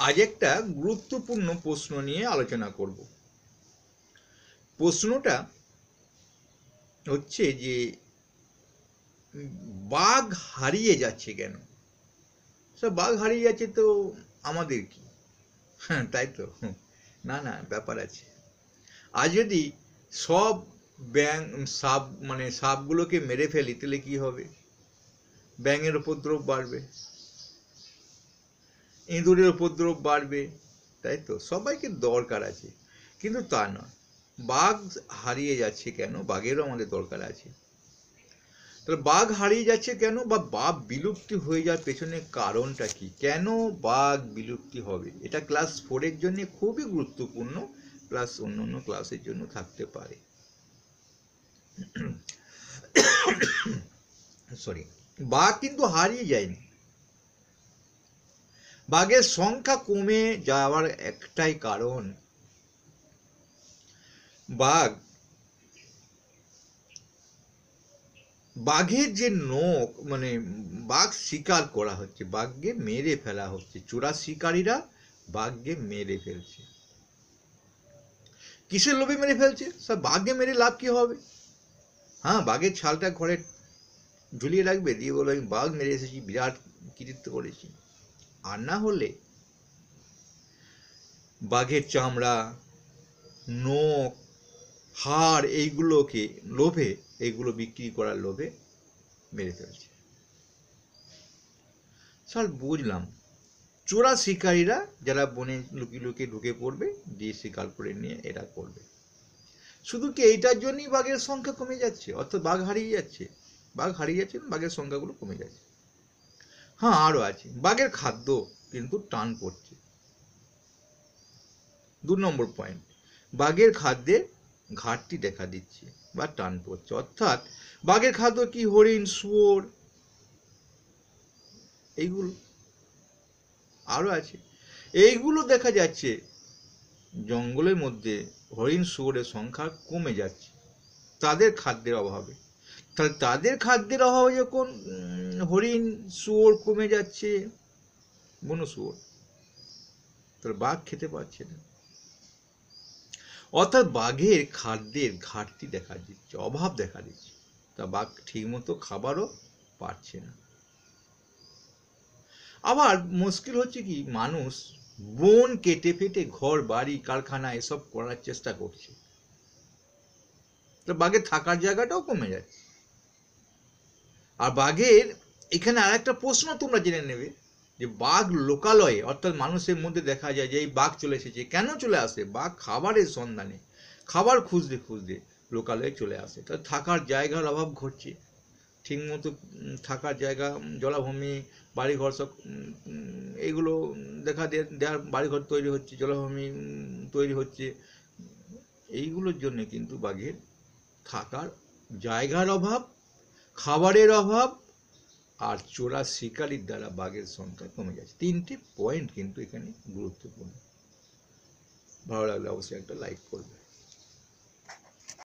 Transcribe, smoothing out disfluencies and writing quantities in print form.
আজ একটা গুরুত্বপূর্ণ প্রশ্ন নিয়ে আলোচনা করব। প্রশ্নটা হচ্ছে যে বাঘ হারিয়ে যাচ্ছে কেন? বাঘ হারিয়ে যাচ্ছে তো আমাদের কি? হ্যাঁ, তাই তো। না না, ব্যাপার আছে। আজ যদি সব ব্যাঙ সাপ সাপগুলোকে মেরে ফেলি তাহলে কি হবে? ব্যাঙের উপদ্রব বাড়বে, ইঁদুরের উপদ্রব বাড়বে, তাই তো। সবাইকে দরকার আছে, কিন্তু তা নয়। বাঘ হারিয়ে যাচ্ছে কেন? বাঘেরও আমাদের দরকার আছে। তাহলে বাঘ হারিয়ে যাচ্ছে কেন, বা বাঘ বিলুপ্তি হয়ে যাওয়ার পেছনে কারণটা কি? কেন বাঘ বিলুপ্তি হবে? এটা ক্লাস 4-এর জন্য খুবই গুরুত্বপূর্ণ, প্লাস অন্য ক্লাসের জন্য থাকতে পারে। সরি, বাঘ কিন্তু হারিয়ে যায়নি। বাঘের সংখ্যা কমে যাওয়ার একটাই কারণ, বাঘের যে নখ বাঘ শিকার করা হচ্ছে, বাঘকে মেরে ফেলা হচ্ছে, চোরা শিকারীরা বাঘকে মেরে ফেলছে। কিসের লোভে মেরে ফেলছে? সব বাঘকে মেরে লাভ কি হবে? হ্যাঁ, বাঘের ছালটা ঘরে ঝুলিয়ে রাখবে, দিয়ে বলো আমি বাঘ মেরে এসেছি, বিরাট কৃতিত্ব করেছি। আর না হলে বাঘের চামড়া, নখ, হাড়, এইগুলোকে লোভে, এইগুলো বিক্রি করার লোভে মেরে ফেলছে। স্যার বুঝলাম, চোরা শিকারীরা যারা বনে লুকিয়ে লুকিয়ে ঢুকে পড়বে, দিয়ে শিকার করে নিয়ে এরা করবে। শুধু কি এইটার জন্যই বাঘের সংখ্যা কমে যাচ্ছে? অর্থাৎ বাঘ হারিয়ে যাচ্ছে? বাঘ হারিয়ে যাচ্ছে, বাঘের সংখ্যাগুলো কমে যাচ্ছে। হ্যাঁ, আরও আছে। বাঘের খাদ্য কিন্তু টান পড়ছে। 2 নম্বর পয়েন্ট, বাঘের খাদ্যের ঘাটতি দেখা দিচ্ছে বা টান পড়ছে। অর্থাৎ বাঘের খাদ্য কি? হরিণ, শুয়োর, এইগুলো আরও আছে। এইগুলো দেখা যাচ্ছে জঙ্গলের মধ্যে হরিণ, শুয়োরের সংখ্যা কমে যাচ্ছে তাদের খাদ্যের অভাবে। তাহলে তাদের খাদ্যের অভাবে যখন হরিণ, শুয়োর কমে যাচ্ছে, বন শুয়োর, তাহলে বাঘ খেতে পাচ্ছে না। অর্থাৎ বাঘের খাদ্যের ঘাটতি দেখা দিচ্ছে, অভাব দেখা দিচ্ছে। তা বাঘ ঠিকমতো খাবারও পাচ্ছে না। আবার মুশকিল হচ্ছে কি, মানুষ বন কেটে ফেটে ঘর বাড়ি কারখানা এসব করার চেষ্টা করছে, তো বাঘের থাকার জায়গাটাও কমে যাচ্ছে। আর বাঘের এখানে আর একটা প্রশ্ন তোমরা জেনে নেবে, যে বাঘ লোকালয়ে, অর্থাৎ মানুষের মধ্যে দেখা যায় যে এই বাঘ চলে এসেছে। কেন চলে আসে? বাঘ খাবারের সন্ধানে, খাবার খুঁজতে খুঁজতে লোকালয়ে চলে আসে। তাহলে থাকার জায়গার অভাব ঘটছে, ঠিকমতো থাকার জায়গা, জলাভূমি, বাড়িঘর সব এইগুলো দেখা দেওয়ার, বাড়িঘর তৈরি হচ্ছে, জলাভূমি তৈরি হচ্ছে। এইগুলোর জন্য কিন্তু বাঘের থাকার জায়গার অভাব, খাবারের অভাব, আর চোরা শিকারির দ্বারা বাঘের সংখ্যা কমে যাচ্ছে। 3টি পয়েন্ট কিন্তু এখানে গুরুত্বপূর্ণ। ভালো লাগলে অবশ্যই একটা লাইক করবে।